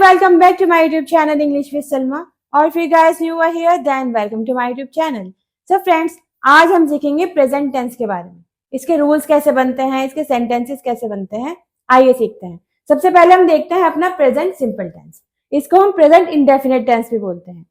welcome back to my YouTube channel English with Salma. और फिर guys new are here then welcome to my YouTube channel. So friends, आज हम सीखेंगे present tense के बारे में. इसके रूल्स कैसे बनते हैं, इसके सेंटेंसेस कैसे बनते हैं, आइए सीखते हैं. सबसे पहले हम देखते हैं अपना प्रेजेंट सिंपल टेंस. इसको हम प्रेजेंट इंडेफिनिट टेंस भी बोलते हैं.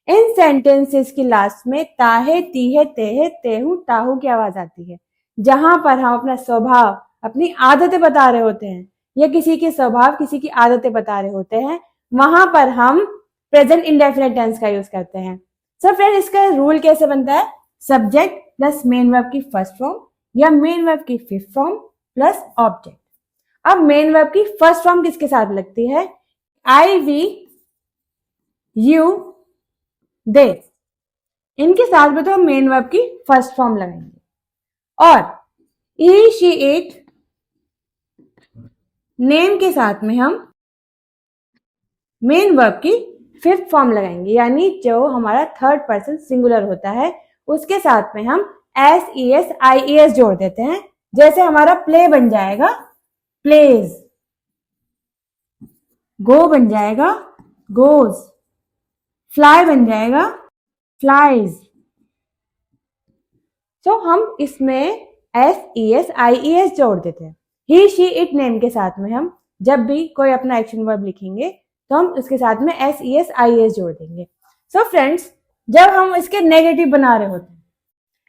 इन सेंटेंसेस की लास्ट में ताहे, तीहे, तेहे, तेहू, ताहू की आवाज आती है. जहां पर हम अपना स्वभाव, अपनी आदतें बता रहे होते हैं या किसी के स्वभाव, किसी की आदतें बता रहे होते हैं, वहां पर हम प्रेजेंट इंडेफिनिट टेंस का यूज करते हैं. सो फ्रेंड, इसका रूल कैसे बनता है? सब्जेक्ट प्लस मेन वर्ब की फर्स्ट फॉर्म या मेन वर्ब की फिफ्थ फॉर्म प्लस ऑब्जेक्ट. अब मेन वर्ब की फर्स्ट फॉर्म किसके साथ लगती है? आई, वी, यू, दे. इनके साथ में तो हम मेन वर्ब की फर्स्ट फॉर्म लगाएंगे. और ही, शी, इट, नेम के साथ में हम मेन वर्ब की फिफ्थ फॉर्म लगाएंगे, यानी जो हमारा थर्ड पर्सन सिंगुलर होता है उसके साथ में हम एस, ई एस, आई ई एस जोड़ देते हैं. जैसे हमारा प्ले बन जाएगा प्लेज, गो बन जाएगा गोज, फ्लाई बन जाएगा फ्लाइज. तो हम इसमें एस, ई एस, आई ई एस जोड़ देते हैं. ही, शी, इट, नेम के साथ में हम जब भी कोई अपना एक्शन वर्ब लिखेंगे तो हम उसके साथ में S, E S, I S जोड़ देंगे. सो फ्रेंड्स, जब हम इसके नेगेटिव बना रहे होते हैं,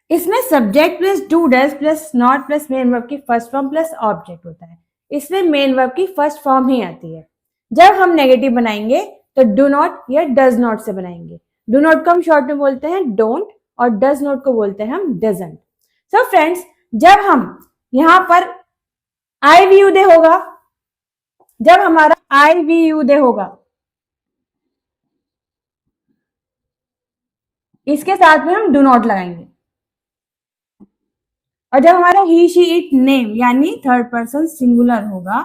इसमें subject plus do, does plus not plus main verb की फर्स्ट फॉर्म प्लस ऑब्जेक्ट होता है. इसमें मेन वर्ब की फर्स्ट फॉर्म ही आती है. जब हम नेगेटिव बनाएंगे तो डू नॉट या डज नॉट से बनाएंगे. डू नॉट को हम शॉर्ट में बोलते हैं डोंट और डज नॉट को बोलते हैं हम डजंट. सो फ्रेंड्स, जब हम यहां पर आई वी यू दे होगा, जब हमारा आई वी यू दे होगा, इसके साथ में हम डू नॉट लगाएंगे. और जब हमारा ही, शी, इट, नेम यानी थर्ड पर्सन सिंगुलर होगा,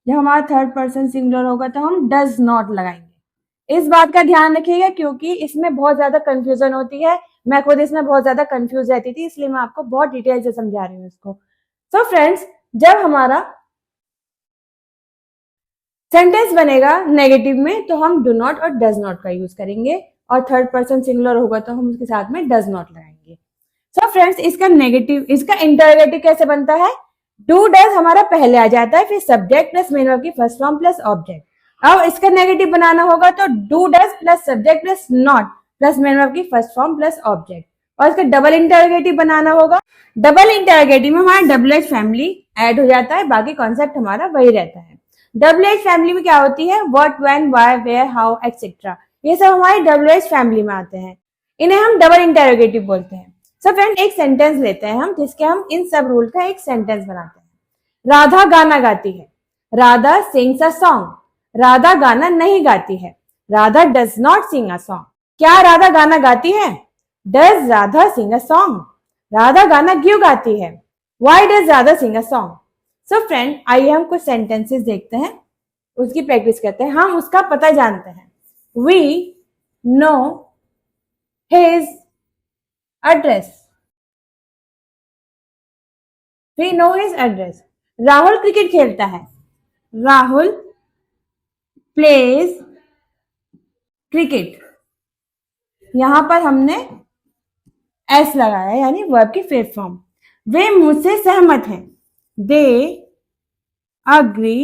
जब हमारा थर्ड पर्सन सिंगुलर होगा तो हम डज नॉट लगाएंगे. इस बात का ध्यान रखिएगा क्योंकि इसमें बहुत ज्यादा कंफ्यूजन होती है. मैं खुद इसमें बहुत ज्यादा कंफ्यूज रहती थी, इसलिए मैं आपको बहुत डिटेल से समझा रही हूँ इसको. सो फ्रेंड्स, जब हमारा सेंटेंस बनेगा नेगेटिव में तो हम डू नॉट और डज नॉट का यूज करेंगे, और थर्ड पर्सन सिंगुलर होगा तो हम उसके साथ में डज नॉट लगाएंगे. सो फ्रेंड्स, इसका नेगेटिव, इसका इंटरोगेटिव कैसे बनता है? डू डज हमारा पहले आ जाता है, फिर सब्जेक्ट प्लस मेन वर्ब की फर्स्ट फॉर्म प्लस ऑब्जेक्ट. अब इसका नेगेटिव बनाना होगा तो do does plus subject plus not plus main verb की फर्स्ट फॉर्म प्लस ऑब्जेक्ट. और इसका डबल इंटरोगेटिव बनाना होगा. डबल इंटरोगेटिव में हमारा डबल एच फैमिली ऐड हो जाता है, बाकी कॉन्सेप्ट हमारा वही रहता है. डबल एच फैमिली में क्या होती है? What, when, why, where, how, etcetera. ये सब हमारे डबल एच फैमिली में आते हैं. इन्हें हम डबल इंटरोगेटिव बोलते हैं. सो फ्रेंड, एक सेंटेंस लेते हैं हम जिसके हम इन सब रूल का एक सेंटेंस बनाते हैं. राधा गाना गाती है. Radha sings a song. Radha गाना नहीं गाती है. Radha does not sing a song. क्या राधा गाना गाती है? Does Radha sing a song. Radha गाना क्यों गाती है? Why does Radha sing a song. So friend, आइए हम कुछ सेंटेंसेस देखते हैं, उसकी प्रैक्टिस करते हैं, हम उसका पता जानते हैं. We know his address. We know his address. Rahul cricket खेलता है. Rahul plays cricket. यहां पर हमने एस लगाया यानी वर्ब की फिफ्थ फॉर्म. वे मुझसे सहमत हैं. They agree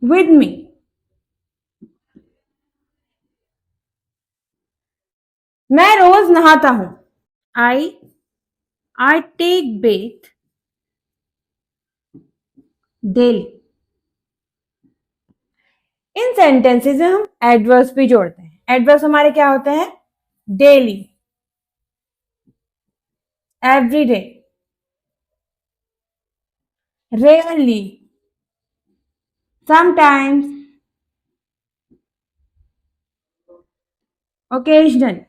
with me. मैं रोज नहाता हूं. I take bath daily. इन सेंटेंसेस में हम एडवर्ब्स भी जोड़ते हैं. एडवर्ब्स हमारे क्या होते हैं? Daily, every day, rarely, sometimes, occasional,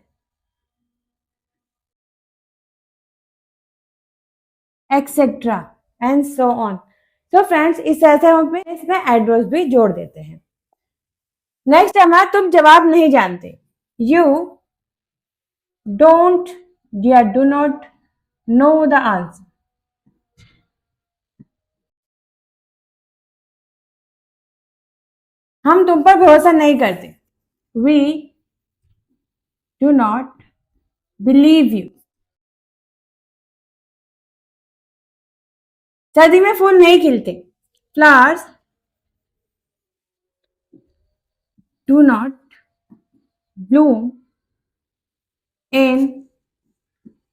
etcetera and so on. तो फ्रेंड्स, इस तरह से हम इसमें एडवर्ब्स भी जोड़ देते हैं. नेक्स्ट हमारा तुम जवाब नहीं जानते. यू डोंट या do not know the answer. हम तुम पर भरोसा नहीं करते। We do not believe you. सर्दी में फूल नहीं खिलते। Flowers do not bloom in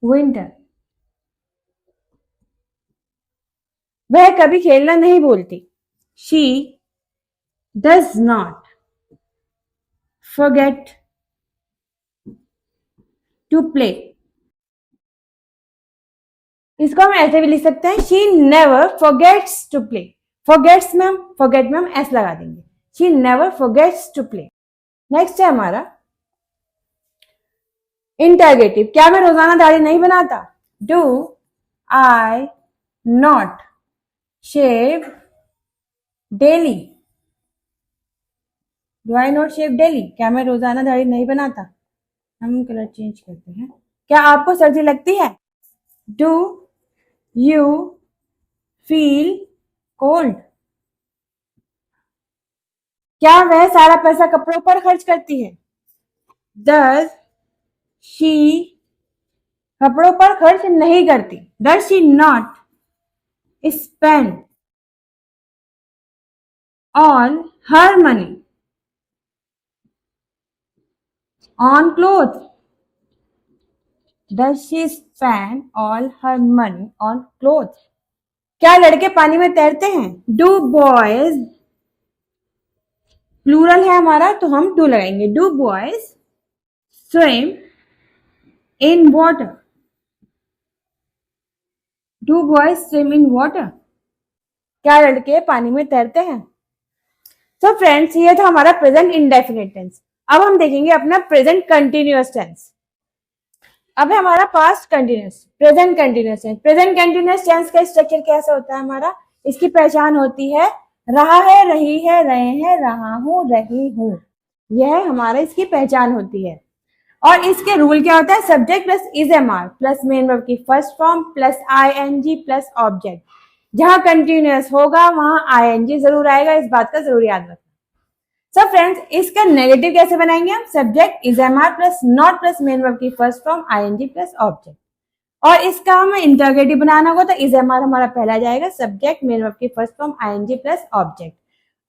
winter. वह कभी खेलना नहीं भूलती। She does not forget to play. इसको हम ऐसे भी लिख सकते हैं, she never forgets to play. Forgets में हम फॉरगेट में हम एस लगा देंगे। She never forgets to play. Next है हमारा इंटरगेटिव। क्या मैं रोजाना दाढ़ी नहीं बनाता? Do I not shave daily. Do I not shave daily. क्या मैं रोजाना दाढ़ी नहीं बनाता? हम कलर चेंज करते हैं। क्या आपको सर्दी लगती है? Do you feel cold. क्या वह सारा पैसा कपड़ों पर खर्च करती है? डज शी कपड़ों पर खर्च नहीं करती। Does she not spend all her money on cloth. Does she spend all her money on cloth. क्या लड़के पानी में तैरते हैं? डू बॉयज, प्लूरल है हमारा तो हम डू लगाएंगे। Do boys swim in water. Do boys swim in water. क्या लड़के पानी में तैरते हैं? तो फ्रेंड्स ये था हमारा प्रेजेंट इंडेफिनिट टेंस। अब हम देखेंगे अपना प्रेजेंट कंटिन्यूअस टेंस। अब है हमारा past continuous, present continuous tense. Present continuous tense का स्ट्रक्चर कैसा होता है हमारा? इसकी पहचान होती है रहा है, रही है, रहे हैं, रहा हूं, रही हूं। यह हमारा इसकी पहचान होती है। और इसके रूल क्या होता है? Subject plus is am are plus main verb की first form plus I N G plus object. जहां कंटिन्यूअस होगा वहां आई एन जी जरूर आएगा, इस बात का जरूर याद रखना। सब फ्रेंड्स इसका नेगेटिव कैसे बनाएंगे हम? Subject is am are plus not plus main verb की first form I N G plus object. और इसका हमें इंटरगेटिव बनाना होगा तो इज एम आर हमारा पहला जाएगा, सब्जेक्ट मेन वर्ब की first form I N G plus object.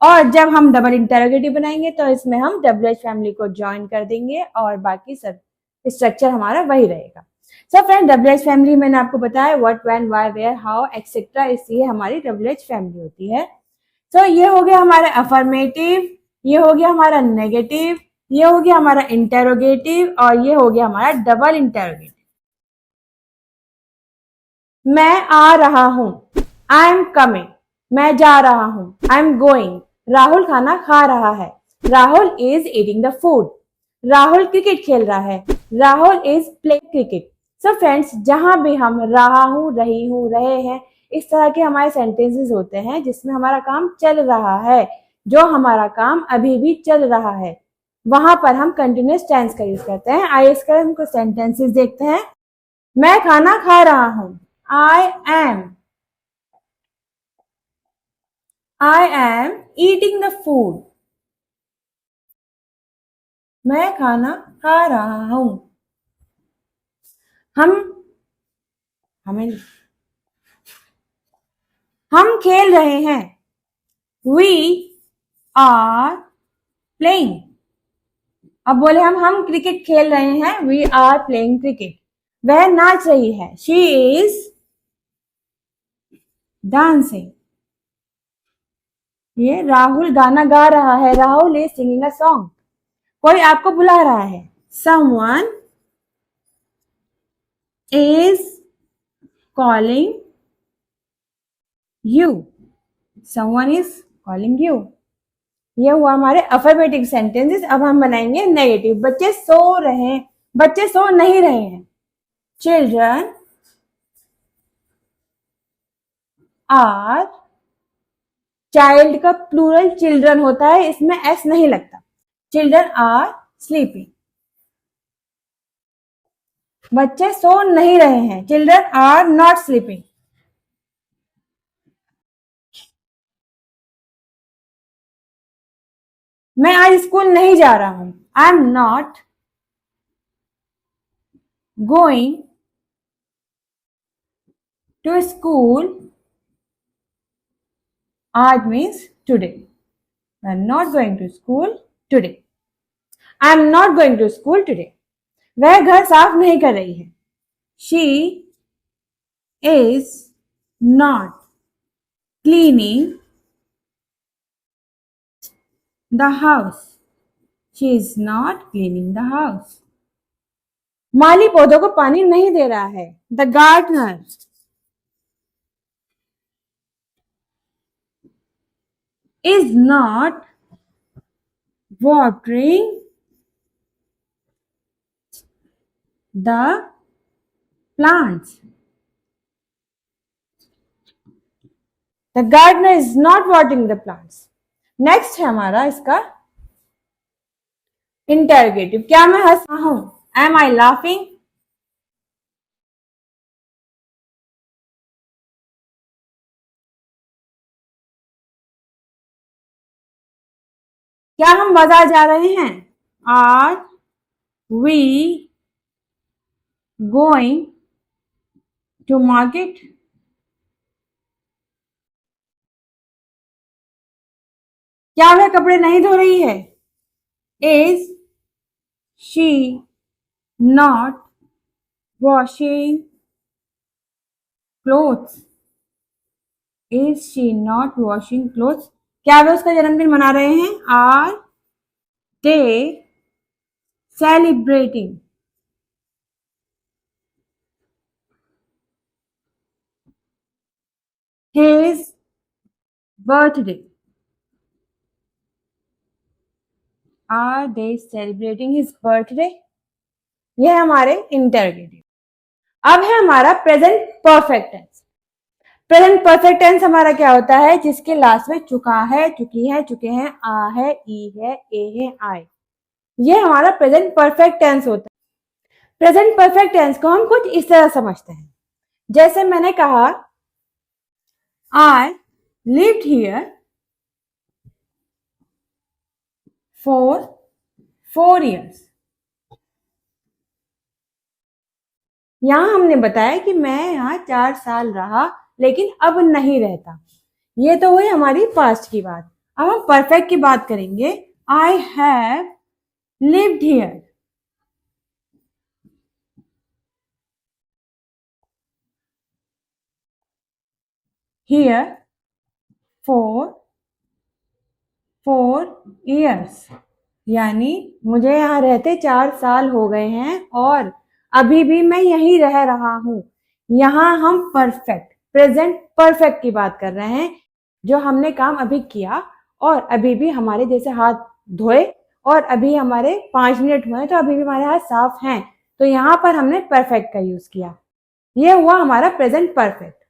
और जब हम डबल इंटरोगेटिव बनाएंगे तो इसमें हम डब्ल्यूएच फैमिली को ज्वाइन कर देंगे और बाकी सब स्ट्रक्चर हमारा वही रहेगा। सो फ्रेंड डब्ल्यूएच फैमिली मैंने आपको बताया what, when, why, where, how etcetera, इसलिए हमारी डब्ल्यूएच फैमिली होती है। सो ये हो गया हमारा अफर्मेटिव, ये हो गया हमारा नेगेटिव, ये हो गया हमारा इंटरोगेटिव और ये हो गया हमारा डबल इंटरोगेटिव। मैं आ रहा हूं, आई एम कमिंग। मैं जा रहा हूं, आई एम गोइंग। राहुल खाना खा रहा है, Rahul is eating the food. Rahul cricket खेल रहा है, Rahul is playing cricket. So friends जहां भी हम रहा हूं, रही हूं, रहे हैं, इस तरह के हमारे सेंटेंसेस होते हैं जिसमें हमारा काम चल रहा है, जो हमारा काम अभी भी चल रहा है, वहां पर हम कंटिन्यूअस टेंस का यूज करते हैं। आइए इसका हम कुछ सेंटेंसेस देखते हैं। मैं खाना खा रहा हूं, I am eating the food. मैं खाना खा रहा हूं। हम हमें हम खेल रहे हैं, We are playing. अब बोले हम क्रिकेट खेल रहे हैं, We are playing cricket. वह नाच रही है, She is dancing. ये राहुल गाना गा रहा है, Rahul is singing a song. कोई आपको बुला रहा है, Someone is calling you. Someone is calling you. ये हुआ हमारे अफर्मेटिव सेंटेंसेस। अब हम बनाएंगे नेगेटिव। बच्चे सो रहे हैं, बच्चे सो नहीं रहे हैं। चिल्ड्रन आर, चाइल्ड का प्लूरल चिल्ड्रन होता है, इसमें एस नहीं लगता। Children are sleeping. बच्चे सो नहीं रहे हैं, चिल्ड्रन आर नॉट स्लीपिंग। मैं आज स्कूल नहीं जा रहा हूं। I am not going to school आज means today. I am not going to school today. I am not going to school today. वह घर साफ नहीं कर रही है। She is not cleaning the house. She is not cleaning the house. माली पौधों को पानी नहीं दे रहा है। The gardener is not watering the plants. The gardener is not watering the plants. Next है हमारा इसका इंटरोगेटिव। क्या मैं हंस रहा हूं? Am I laughing? क्या हम बाजार जा रहे हैं? Are we going to market? क्या वह कपड़े नहीं धो रही है? Is she not washing clothes? Is she not washing clothes? क्या वे उसका जन्मदिन मना रहे हैं? Are they celebrating his birthday? Are they celebrating his birthday? यह हमारे इंटरोगेटिव। अब है हमारा present perfect tense. Present perfect tense हमारा क्या होता है? जिसके लास्ट में चुका है, चुकी है, चुके हैं, आ है, ई है, ए है, आए। ये हमारा प्रेजेंट परफेक्ट टेंस होता है। प्रेजेंट परफेक्ट टेंस को हम कुछ इस तरह समझते हैं। जैसे मैंने कहा I lived here for 4 years। यहां हमने बताया कि मैं यहाँ 4 साल रहा लेकिन अब नहीं रहता। ये तो हुई हमारी पास्ट की बात। अब हम परफेक्ट की बात करेंगे। I have lived here here for 4 years। यानी मुझे यहाँ रहते 4 साल हो गए हैं और अभी भी मैं यहीं रह रहा हूं। यहाँ हम परफेक्ट प्रेजेंट परफेक्ट की बात कर रहे हैं, जो हमने काम अभी किया और अभी भी हमारे जैसे हाथ धोए और अभी हमारे 5 मिनट हुए तो अभी भी हमारे हाथ साफ हैं, तो यहाँ पर हमने परफेक्ट का यूज किया। ये हुआ हमारा प्रेजेंट परफेक्ट।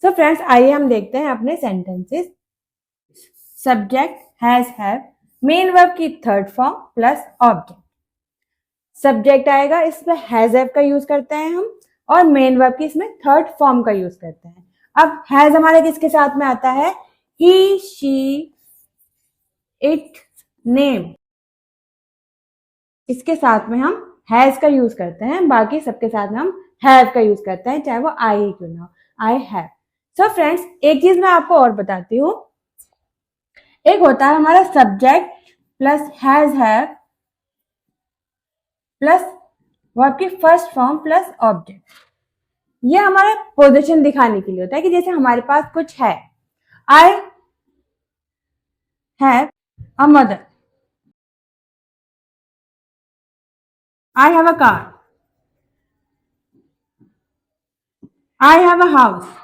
सो फ्रेंड्स, आइए हम देखते हैं अपने sentences. Subject has have, main verb की third form plus object. Subject आएगा, इसमें हैज हैव का यूज करते हैं हम, और मेन वर्ब की इसमें थर्ड फॉर्म का यूज करते हैं। अब हैज हमारे किसके साथ में आता है? ही, शी, इट, नेम। इसके साथ में हम हैज का यूज करते हैं, बाकी सबके साथ में हम हैव का यूज करते हैं, चाहे वो आई ही क्यों ना हो। I have. सो फ्रेंड्स, एक चीज मैं आपको और बताती हूँ। एक होता है हमारा subject plus has have plus verb की फर्स्ट फॉर्म प्लस ऑब्जेक्ट। ये हमारा पोजीशन दिखाने के लिए होता है कि जैसे हमारे पास कुछ है। I have a mother, I have a car, I have a house.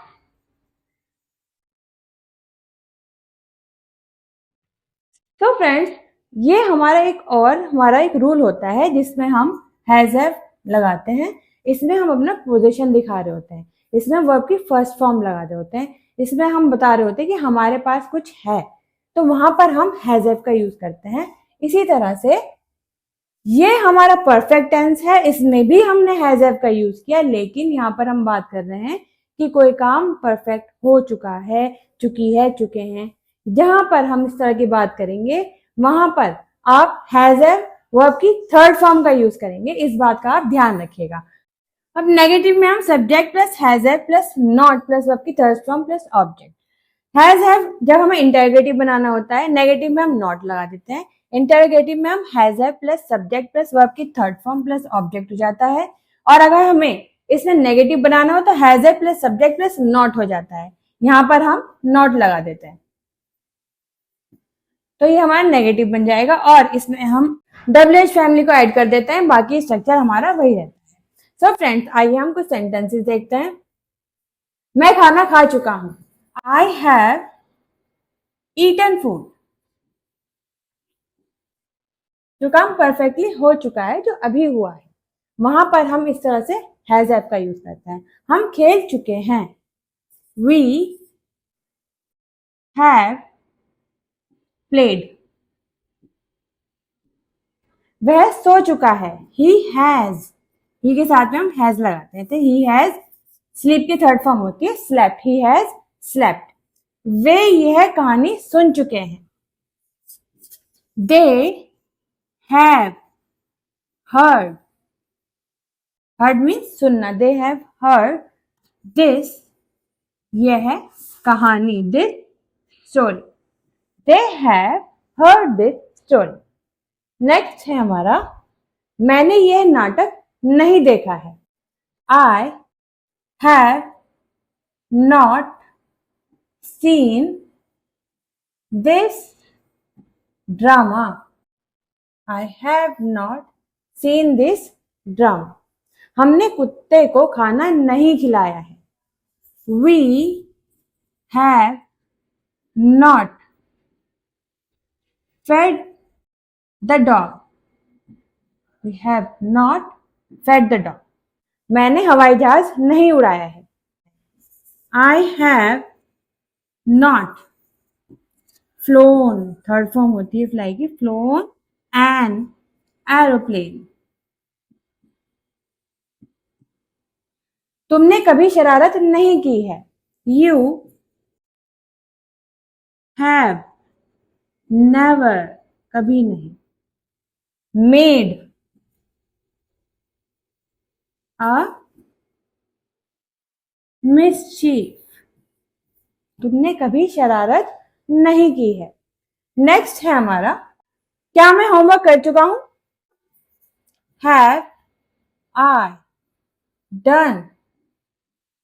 तो फ्रेंड्स, ये हमारा एक रूल होता है जिसमें हम हैज हैव लगाते हैं। इसमें हम अपना पोजीशन दिखा रहे होते हैं, इसमें वर्ब की फर्स्ट फॉर्म लगा रहे होते हैं, इसमें हम बता रहे होते हैं कि हमारे पास कुछ है, तो वहां पर हम हैज हैव का यूज करते हैं। इसी तरह से ये हमारा परफेक्ट टेंस है, इसमें भी हमने हैज हैव का यूज किया, लेकिन यहाँ पर हम बात कर रहे हैं कि कोई काम परफेक्ट हो चुका है, चुकी है, चुके हैं। जहां पर हम इस तरह की बात करेंगे वहां पर आप हैज हैव वर्ब की थर्ड फॉर्म का यूज करेंगे, इस बात का आप ध्यान रखिएगा। अब नेगेटिव में हम subject plus has have plus not plus verb की third form plus object. Has have जब हमें इंटरोगेटिव बनाना होता है, नेगेटिव में हम नॉट लगा देते हैं, इंटरोगेटिव में हम has have plus subject plus verb की थर्ड फॉर्म प्लस ऑब्जेक्ट हो जाता है। और अगर हमें इसमें नेगेटिव बनाना हो तो has have plus subject plus not हो जाता है, यहां पर हम नॉट लगा देते हैं, तो ये हमारा नेगेटिव बन जाएगा। और इसमें हम WH फैमिली को ऐड कर देते हैं, बाकी स्ट्रक्चर हमारा वही रहता है। सो फ्रेंड्स, आइए हम कुछ सेंटेंसेस देखते हैं। मैं खाना खा चुका हूं, आई हैव ईटन फूड। जो काम परफेक्टली हो चुका है, जो अभी हुआ है, वहां पर हम इस तरह से हैज हैव का यूज करते हैं। हम खेल चुके हैं, वी हैव प्लेड। वह सो चुका है, ही हैज, ही के साथ में हम हैज लगाते हैं, ही हैज स्लीप की थर्ड फॉर्म होती है स्लेप्ट, ही हैज स्लेप्ट। वे यह कहानी सुन चुके हैं, they have heard, heard means सुनना, दे हैव हर्ड दिस, यह कहानी, this story, they have heard this story. Next है हमारा, मैंने यह नाटक नहीं देखा है, I have not seen this drama, I have not seen this drama. हमने कुत्ते को खाना नहीं खिलाया है, we have not fed the dog, we have not fed the dog। मैंने हवाई जहाज नहीं उड़ाया है, I have not flown, third form होती है फ्लाई की, flown an aeroplane। तुमने कभी शरारत नहीं की है, you have never, कभी नहीं, made a mischief, तुमने कभी शरारत नहीं की है। नेक्स्ट है हमारा, क्या मैं होमवर्क कर चुका हूं, have I done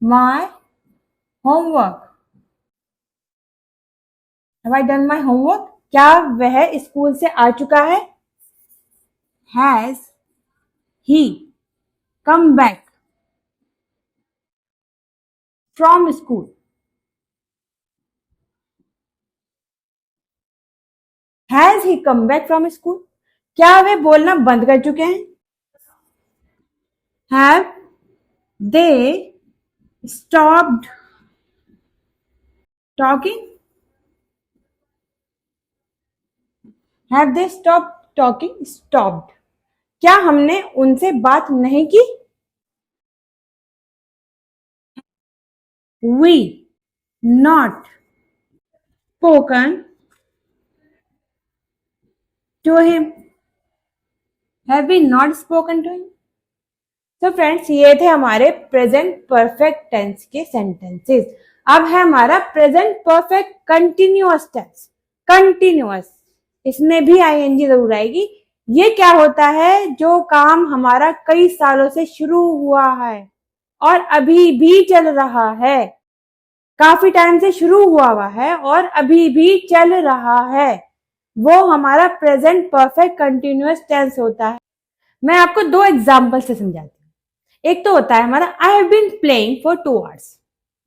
my homework, have I done my homework. क्या वह स्कूल से आ चुका है, has he come back from school, has he come back from school. क्या वे बोलना बंद कर चुके हैं, have they stopped talking, have they stopped talking, stopped. क्या हमने उनसे बात नहीं की, we not spoken to him, have we not spoken to him. तो फ्रेंड्स, ये थे हमारे प्रेजेंट परफेक्ट टेंस के सेंटेंसेस। अब है हमारा present perfect continuous tense, continuous, इसमें भी आईएनजी जरूर आएगी। ये क्या होता है, जो काम हमारा कई सालों से शुरू हुआ है और अभी भी चल रहा है, काफी टाइम से शुरू हुआ है और अभी भी चल रहा है, वो हमारा प्रेजेंट परफेक्ट कंटिन्यूअस टेंस होता है। मैं आपको दो एग्जाम्पल से समझाती हूँ। एक तो होता है हमारा, I have been playing for 2 hours,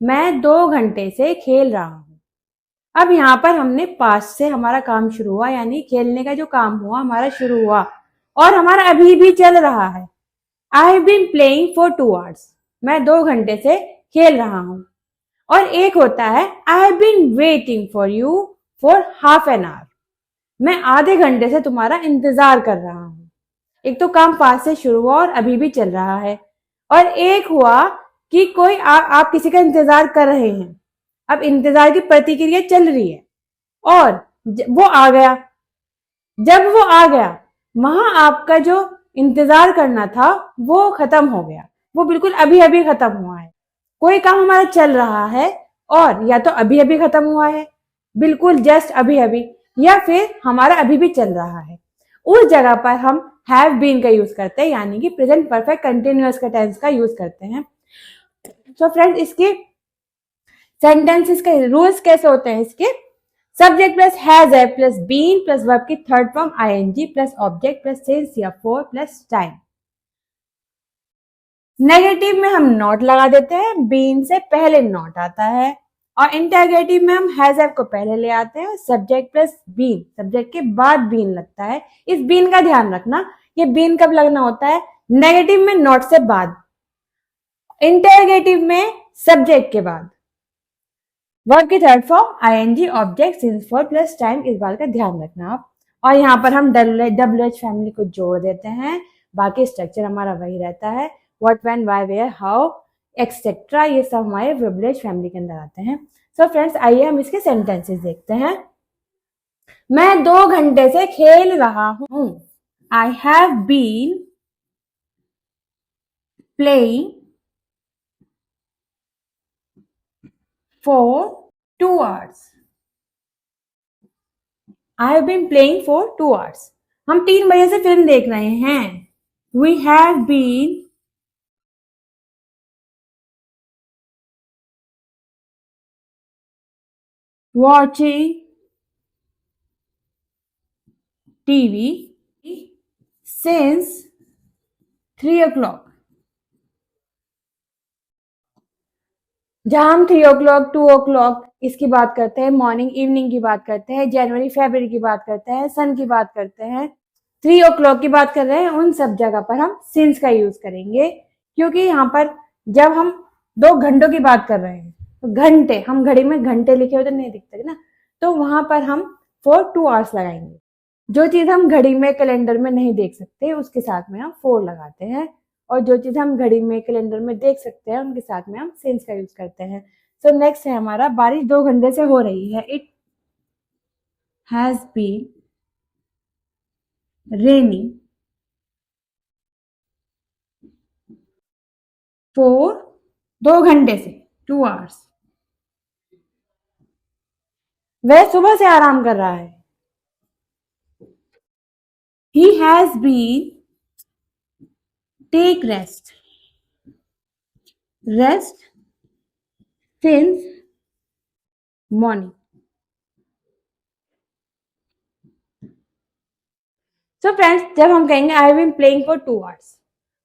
मैं 2 घंटे से खेल रहा हूं। अब यहाँ पर हमने पास्ट से हमारा काम शुरू हुआ, यानी खेलने का जो काम हुआ हमारा शुरू हुआ और हमारा अभी भी चल रहा है। I have been playing for 2 hours, मैं 2 घंटे से खेल रहा हूं। और एक होता है, I have been waiting for you for half an hour, मैं आधे घंटे से तुम्हारा इंतजार कर रहा हूं। एक तो काम पास से शुरू हुआ और अभी भी चल रहा है, और एक हुआ कि कोई आप किसी का इंतजार कर रहे हैं, अब इंतजार की प्रतिक्रिया चल रही है और वो आ गया, जब वो आ गया, वहां आपका जो इंतजार करना था वो खत्म हो गया, वो बिल्कुल अभी अभी खत्म हुआ है। कोई काम हमारा चल रहा है और या तो अभी अभी खत्म हुआ है, बिल्कुल जस्ट अभी अभी, या फिर हमारा अभी भी चल रहा है, उस जगह पर हम हैव बीन का यूज करते हैं, यानी कि प्रेजेंट परफेक्ट कंटिन्यूअस का टेंस का यूज करते हैं। तो फ्रेंड्स, इसके सेंटेंसेस के रूल्स कैसे होते हैं? इसके सब्जेक्ट प्लस हैज है प्लस बीन प्लस वर्ब की third form I N G plus object plus since या फॉर प्लस टाइम। नेगेटिव में हम नॉट लगा देते हैं, बीन से पहले नॉट आता है, और इंटरगेटिव में हम हैज हैव को पहले ले आते हैं, सब्जेक्ट प्लस बीन, सब्जेक्ट के बाद बीन लगता है। इस बीन का ध्यान रखना, ये बीन कब लगना होता है? नेगेटिव में नॉट से बाद, इंटरगेटिव में सब्जेक्ट के बाद, वर्ब की third form I N G object since for plus time, इस बात का ध्यान रखना आप। और यहाँ पर हम डब्ल्यूएच फैमिली को जोड़ देते हैं, बाकी स्ट्रक्चर हमारा वही रहता है, what, when, why, where, how, etcetera, ये सब हमारे डब्ल्यूएच फैमिली के अंदर आते हैं। सो फ्रेंड्स, आइए हम इसके सेंटेंसेस देखते हैं। मैं 2 घंटे से खेल रहा हूं। I have been playing for 2 hours. I have been playing for 2 hours. हम 3 बजे से फिल्म देख रहे हैं। We have been watching TV since 3 o'clock. जहां हम 3 o'clock, 2 o'clock इसकी बात करते हैं, मॉर्निंग इवनिंग की बात करते हैं, जनवरी फरवरी की बात करते हैं, सन की बात करते हैं, 3 o'clock की बात कर रहे हैं, उन सब जगह पर हम सिंस का यूज करेंगे, क्योंकि यहाँ पर जब हम 2 घंटों की बात कर रहे हैं तो घंटे, हम घड़ी में घंटे लिखे हुए तो नहीं दिखते ना, तो वहां पर हम for 2 hours लगाएंगे। जो चीज हम घड़ी में कैलेंडर में नहीं देख सकते उसके साथ में हम for लगाते हैं, और जो चीज हम घड़ी में कैलेंडर में देख सकते हैं उनके साथ में हम सिंस का यूज करते हैं। सो नेक्स्ट है हमारा, बारिश 2 घंटे से हो रही है। It has been raining for 2 घंटे से, 2 hours। वह सुबह से आराम कर रहा है। He has been take rest since morning. So friends, जब हम कहेंगे I have been playing for 2 hours,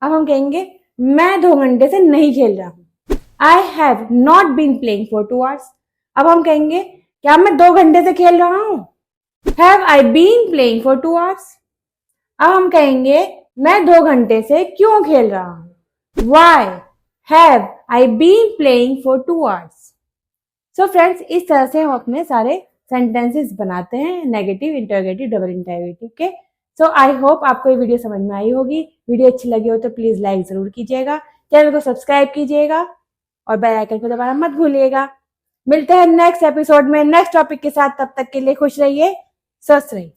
अब हम कहेंगे मैं 2 घंटे से नहीं खेल रहा हूं। I have not been playing for 2 hours, अब हम कहेंगे क्या मैं 2 घंटे से खेल रहा हूं? Have I been playing for 2 hours, अब हम कहेंगे मैं 2 घंटे से क्यों खेल रहा हूं? Why have I been playing for 2 hours। So friends, इस तरह से हम अपने सारे सेंटेंसेस बनाते हैं, नेगेटिव, इंटरोगेटिव, डबल इंटरोगेटिव के। सो आई होप आपको ये वीडियो समझ में आई होगी। वीडियो अच्छी लगी हो तो प्लीज लाइक जरूर कीजिएगा, चैनल को सब्सक्राइब कीजिएगा और बेल आइकन को दबाना मत भूलिएगा। मिलते हैं नेक्स्ट एपिसोड में नेक्स्ट टॉपिक के साथ, तब तक के लिए खुश रहिए, स्वस्थ रहिए।